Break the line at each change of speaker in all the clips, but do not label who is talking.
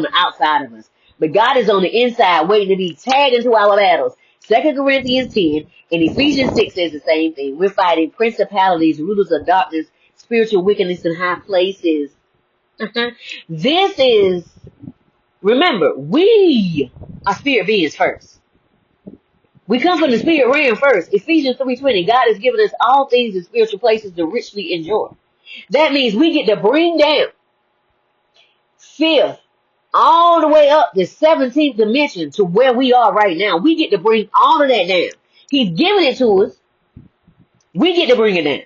on the outside of us. But God is on the inside waiting to be tagged into our battles. 2 Corinthians 10 and Ephesians 6 says the same thing. We're fighting principalities, rulers of darkness, spiritual wickedness in high places. This is, remember, we are spirit beings first. We come from the spirit realm first. Ephesians 3:20, God has given us all things in spiritual places to richly enjoy. That means we get to bring down fifth all the way up the 17th dimension to where we are right now. We get to bring all of that down. He's giving it to us. We get to bring it down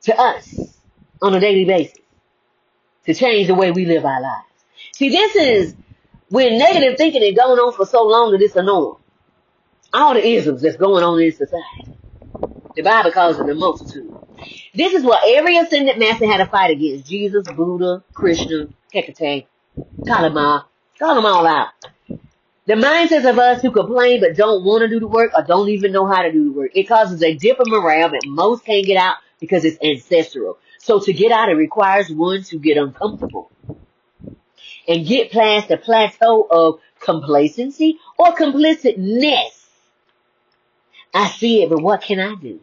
to us on a daily basis to change the way we live our lives. See, this is when negative thinking is going on for so long that it's a norm. All the isms that's going on in society. The Bible calls it the multitude. This is what every ascended master had to fight against. Jesus, Buddha, Krishna, Hecate, Kalima, call them all out. The mindsets of us who complain but don't want to do the work or don't even know how to do the work. It causes a dip in morale that most can't get out because it's ancestral. So to get out, it requires one to get uncomfortable and get past the plateau of complacency or complicitness. I see it, but what can I do?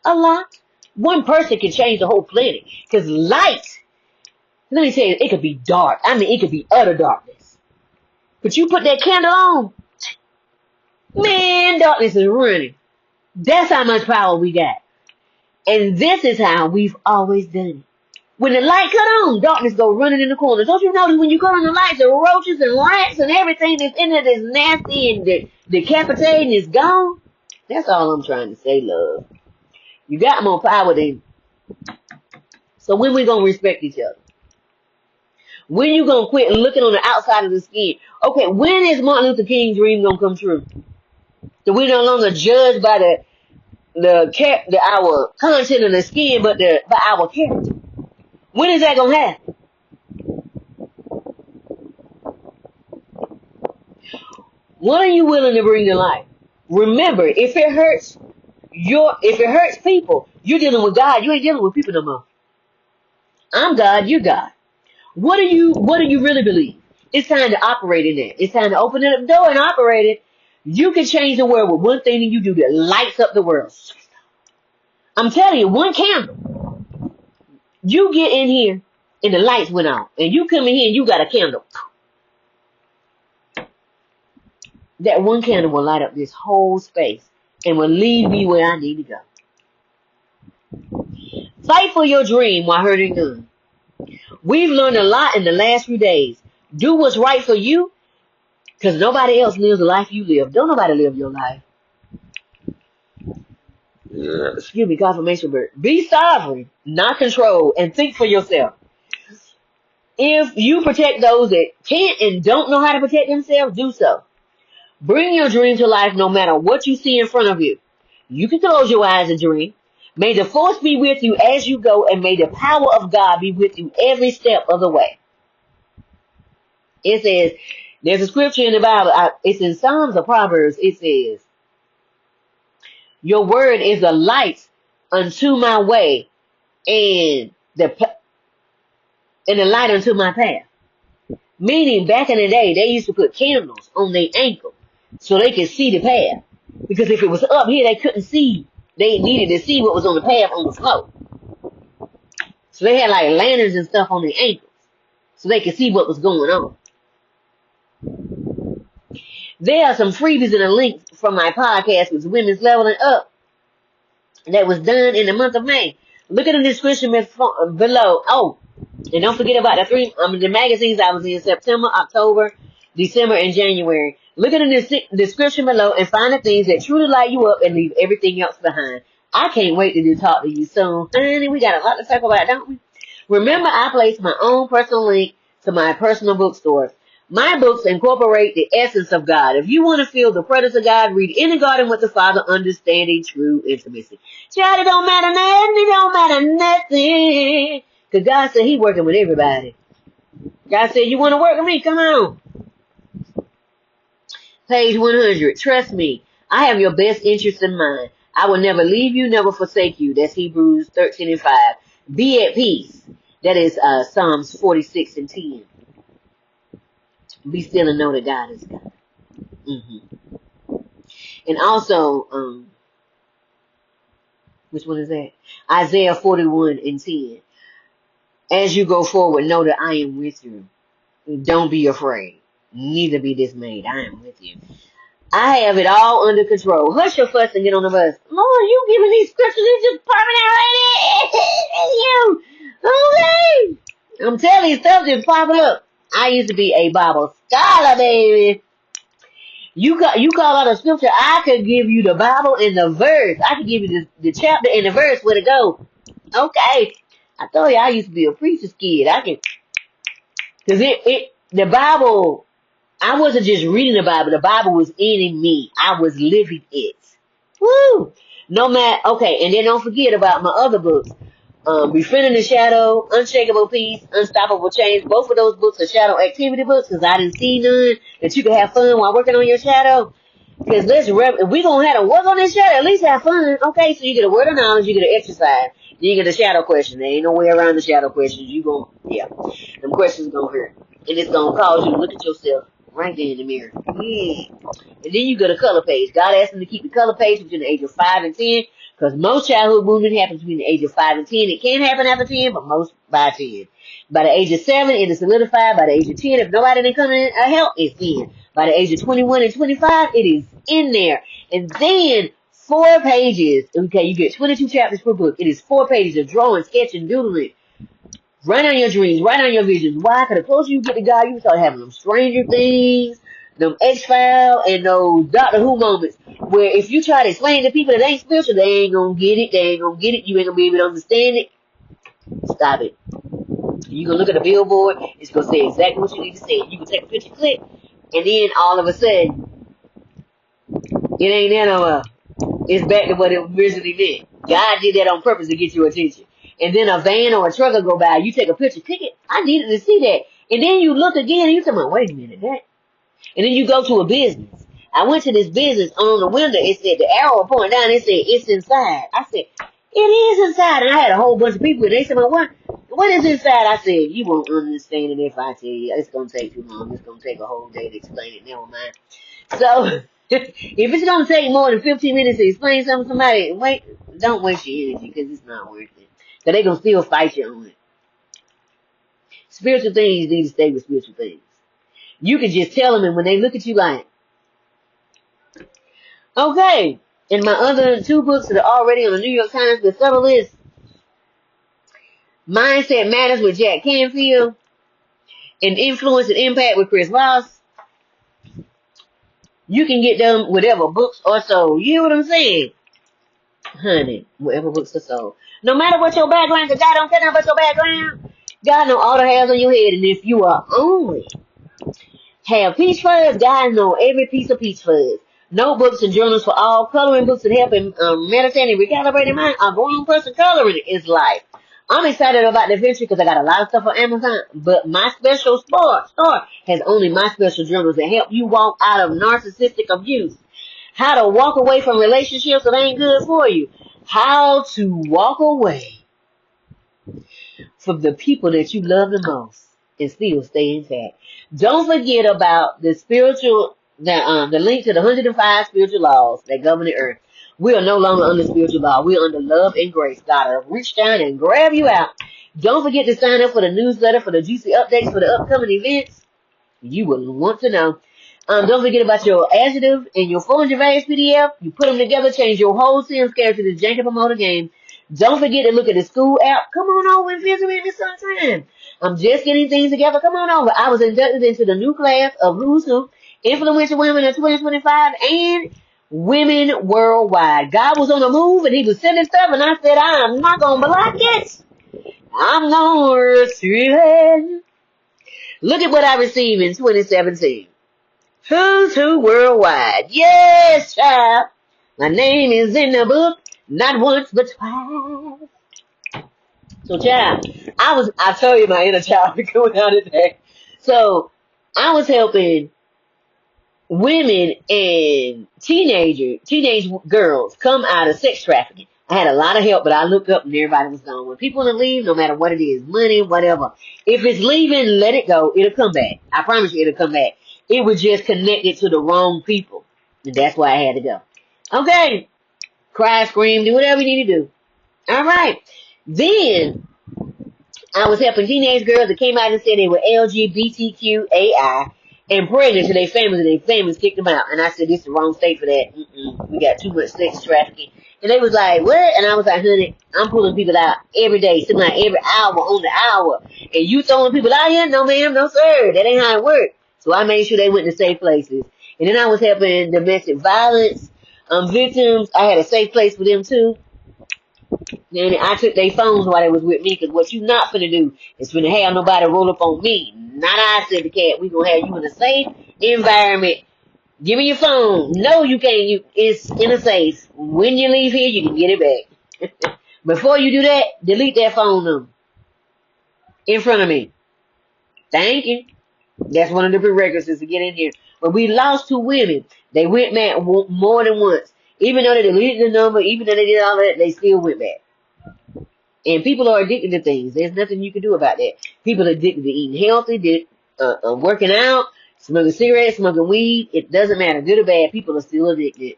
A lot. One person can change the whole planet. Because light, let me tell you, it could be dark. I mean, it could be utter darkness. But you put that candle on, man, darkness is running. That's how much power we got. And this is how we've always done it. When the light cut on, darkness go running in the corner. Don't you notice when you cut on the lights, the roaches and rats and everything that's in it is nasty and decapitating is gone? That's all I'm trying to say, love. You got more power than. So when we going to respect each other? When you going to quit looking on the outside of the skin? Okay, when is Martin Luther King's dream going to come true? That we no longer judge by our content of the skin, but by our character. When is that going to happen? What are you willing to bring to life? Remember, if it hurts people, you're dealing with God. You ain't dealing with people no more. I'm God, you God. What do you really believe? It's time to operate in that. It's time to open up the door and operate it. You can change the world with one thing that you do that lights up the world. I'm telling you, one candle. You get in here and the lights went on. And you come in here and you got a candle. That one candle will light up this whole space and will lead me where I need to go. Fight for your dream while hurting none. We've learned a lot in the last few days. Do what's right for you because nobody else lives the life you live. Don't nobody live your life. Excuse me, confirmation bird. Be sovereign, not controlled, and think for yourself. If you protect those that can't and don't know how to protect themselves, do so. Bring your dream to life no matter what you see in front of you. You can close your eyes and dream. May the force be with you as you go, and may the power of God be with you every step of the way. It says, there's a scripture in the Bible, it's in Psalms or Proverbs, it says, your word is a light unto my way and the light unto my path. Meaning back in the day, they used to put candles on their ankle so they could see the path. Because if it was up here, they couldn't see. They needed to see what was on the path on the floor. So they had like lanterns and stuff on their ankles so they could see what was going on. There are some freebies and a link from my podcast with Women's Leveling Up that was done in the month of May. Look at the description below. Oh, and don't forget about the magazines I was in September, October, December, and January. Look at the description below and find the things that truly light you up and leave everything else behind. I can't wait to talk to you soon. Honey, we got a lot to talk about, don't we? Remember, I place my own personal link to my personal bookstore. My books incorporate the essence of God. If you want to feel the presence of God, read In the Garden with the Father, Understanding True Intimacy. Child, it don't matter nothing. It don't matter nothing. Because God said He working with everybody. God said, you want to work with me? Come on. Page 100. Trust me, I have your best interest in mind. I will never leave you, never forsake you. That's Hebrews 13:5. Be at peace. That is Psalms 46:10. Be still and know that God is God. And also, which one is that? Isaiah 41:10. As you go forward, know that I am with you. Don't be afraid. Neither be dismayed. I am with you. I have it all under control. Hush your fuss and get on the bus. Lord, you giving these scriptures, it's just permanent right you. Okay. I'm telling you, stuff just popping up. I used to be a Bible scholar, baby. You call out a scripture, I could give you the Bible and the verse. I could give you the chapter and the verse where to go. Okay. I told you I used to be a preacher's kid. Cause the Bible, I wasn't just reading the Bible was in me. I was living it. Woo! No matter, okay, and then don't forget about my other books. Befriending the Shadow, Unshakable Peace, Unstoppable Change. Both of those books are shadow activity books because I didn't see none that you can have fun while working on your shadow. Because if we gonna have to work on this shadow, at least have fun. Okay, so you get a word of knowledge, you get an exercise, then you get a shadow question. There ain't no way around the shadow questions. Them questions gonna hurt. And it's gonna cause you to look at yourself right there in the mirror. Yeah. And then you go to color page. God asked them to keep the color page between the age of 5 and 10. Because most childhood wounding happens between the age of 5 and 10. It can happen after 10, but most by 10. By the age of 7, it is solidified. By the age of 10, if nobody didn't come in help, it's in. By the age of 21 and 25, it is in there. And then 4 pages. Okay, you get 22 chapters per book. It is 4 pages of drawing, sketching, doodling. Write on your dreams. Write on your visions. Why? Because the closer you get to God, you start having them Stranger Things, them X-Files, and those Doctor Who moments where if you try to explain to people that ain't spiritual, they ain't gonna get it. They ain't gonna get it. You ain't gonna be able to understand it. Stop it. You gonna look at the billboard. It's gonna say exactly what you need to say. You can take a picture, click, and then all of a sudden, it ain't there no more. It's back to what it originally meant. God did that on purpose to get your attention. And then a van or a truck will go by. You take a picture, click it. I needed to see that. And then you look again and you say, wait a minute, that. And then you go to a business. I went to this business on the window. It said, the arrow pointing down, it said, it's inside. I said, it is inside. And I had a whole bunch of people. And they said, what is inside? I said, you won't understand it if I tell you. It's going to take too long. It's going to take a whole day to explain it. Never mind. So, if it's going to take more than 15 minutes to explain something to somebody, don't waste your energy because it's not worth it. Because they're going to still fight you on it. Spiritual things need to stay with spiritual things. You can just tell them, and when they look at you like, okay. And my other 2 books that are already on the New York Times bestseller list, Mindset Matters with Jack Canfield, and Influence and Impact with Chris Voss. You can get them whatever books are sold. You know what I'm saying? Honey, whatever books are sold. No matter what your background, because God don't care nothing about your background. God know all the hairs on your head, and if you are only have peach fuzz, God know every piece of peach fuzz. Notebooks and journals for all, coloring books that help in meditating, recalibrating mind. A grown person coloring is life. I'm excited about the adventure because I got a lot of stuff on Amazon, but my special store has only my special journals that help you walk out of narcissistic abuse. How to walk away from relationships that ain't good for you. How to walk away from the people that you love the most and still stay intact. Don't forget about the link to the 105 spiritual laws that govern the earth. We are no longer under spiritual law. We are under love and grace. God will reach down and grab you out. Don't forget to sign up for the newsletter for the juicy updates for the upcoming events. You will want to know. Don't forget about your adjective and your full various PDF. You put them together, change your whole Sims character to janky promoter game. Don't forget to look at the school app. Come on over and visit me sometime. I'm just getting things together. Come on over. I was inducted into the new class of Who's Who, Influential Women of 2025 and Women Worldwide. God was on the move and he was sending stuff and I said, I'm not going to block it. I'm going to receive it. Look at what I received in 2017. Who's Who Worldwide. Yes, child. My name is in the book. Not once, but twice. So, child, I told you my inner child was going out today. So, I was helping women and teenage girls come out of sex trafficking. I had a lot of help, but I looked up and everybody was gone. When people want to leave, no matter what it is, money, whatever, if it's leaving, let it go. It'll come back. I promise you it'll come back. It was just connected to the wrong people. And that's why I had to go. Okay. Cry, scream, do whatever you need to do. All right. Then I was helping teenage girls that came out and said they were LGBTQAI and pregnant to their families, and their families kicked them out. And I said, this is the wrong state for that. We got too much sex trafficking. And they was like, what? And I was like, honey, I'm pulling people out every day, something like every hour on the hour. And you throwing people out here? No, ma'am, no, sir. That ain't how it works. So I made sure they went to safe places. And then I was helping domestic violence victims. I had a safe place for them, too. And I took their phones while they was with me, because what you not finna do is finna have nobody roll up on me. Not I, said the cat. We gonna have you in a safe environment. Give me your phone. No, you can't. It's in a safe. When you leave here, you can get it back. Before you do that, delete that phone number in front of me. Thank you. That's one of the prerequisites to get in here. But we lost 2 women. They went back more than once. Even though they deleted the number, even though they did all that, they still went back. And people are addicted to things. There's nothing you can do about that. People are addicted to eating healthy, working out, smoking cigarettes, smoking weed. It doesn't matter. Good or bad, people are still addicted.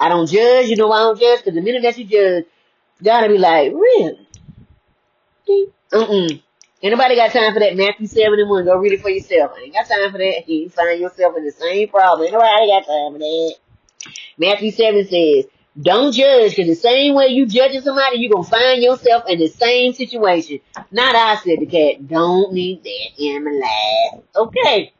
I don't judge. You know why I don't judge? Because the minute that you judge, you gotta be like, really? Anybody got time for that? Matthew 7:1. Go read it for yourself. I ain't got time for that. You find yourself in the same problem. Nobody got time for that. Matthew 7 says, don't judge, because the same way you judging somebody, you're going to find yourself in the same situation. Not I, said the cat. Don't need that in my life. Okay.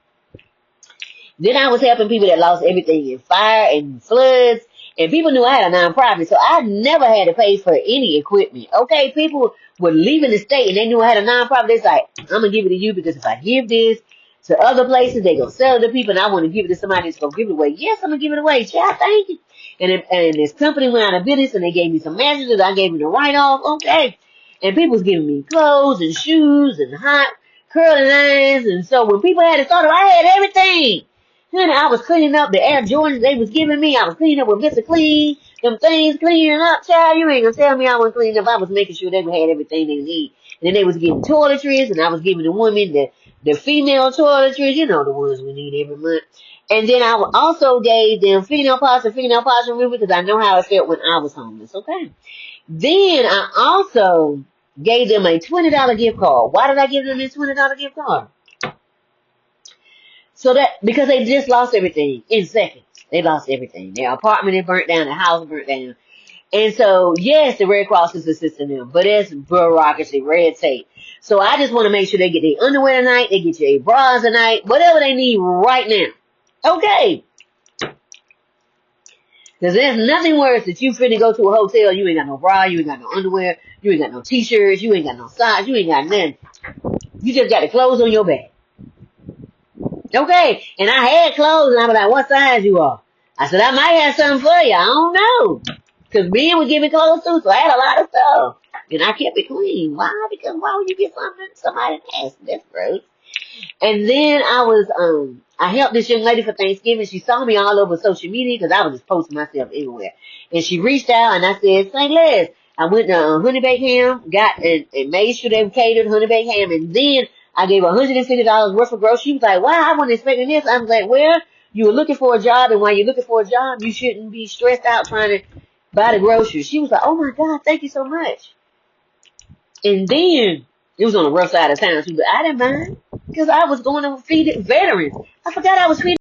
Then I was helping people that lost everything in fire and floods. And people knew I had a nonprofit, so I never had to pay for any equipment. Okay, people were leaving the state and they knew I had a nonprofit. They're like, I'm going to give it to you, because if I give this to other places, they going to sell it to people, and I want to give it to somebody that's going to give it away. Yes, I'm going to give it away. Child, thank you. And this company went out of business, and they gave me some mattresses. I gave them the write-off. Okay. And people was giving me clothes and shoes and hot curling irons. And so when people had to start, I had everything. Honey, I was cleaning up the Air Jordans they was giving me. I was cleaning up with Mr. Clean. Them things cleaning up, child. You ain't gonna tell me I wasn't cleaning up. I was making sure they had everything they need. And then they was getting toiletries, and I was giving the women the female toiletries. You know, the ones we need every month. And then I also gave them female pots and female pots remover, because I know how it felt when I was homeless. Okay. Then I also gave them a $20 gift card. Why did I give them this $20 gift card? So that, because they just lost everything in seconds. They lost everything. Their apartment is burnt down. Their house burnt down. And so, yes, the Red Cross is assisting them, but it's bureaucracy, red tape. So I just want to make sure they get their underwear tonight, they get your bras tonight, whatever they need right now. Okay. Because there's nothing worse that you finna go to a hotel, you ain't got no bra, you ain't got no underwear, you ain't got no t-shirts, you ain't got no socks, you ain't got nothing. You just got the clothes on your back. Okay, and I had clothes, and I was like, what size you are? I said, I might have something for you. I don't know. Because men would give me clothes too, so I had a lot of stuff. And I kept it clean. Why? Because why would you get something somebody asked? That's gross. And then I helped this young lady for Thanksgiving. She saw me all over social media, because I was just posting myself everywhere. And she reached out, and I said, St. Les. I went to Honey Baked Ham, and made sure they catered Honey Baked Ham, and then I gave her $150 worth of groceries. She was like, wow, I wasn't expecting this. I was like, well, you were looking for a job, and while you're looking for a job, you shouldn't be stressed out trying to buy the groceries. She was like, oh my God, thank you so much. And then, it was on the rough side of town too, but I didn't mind, because I was going to feed veterans. I forgot I was feeding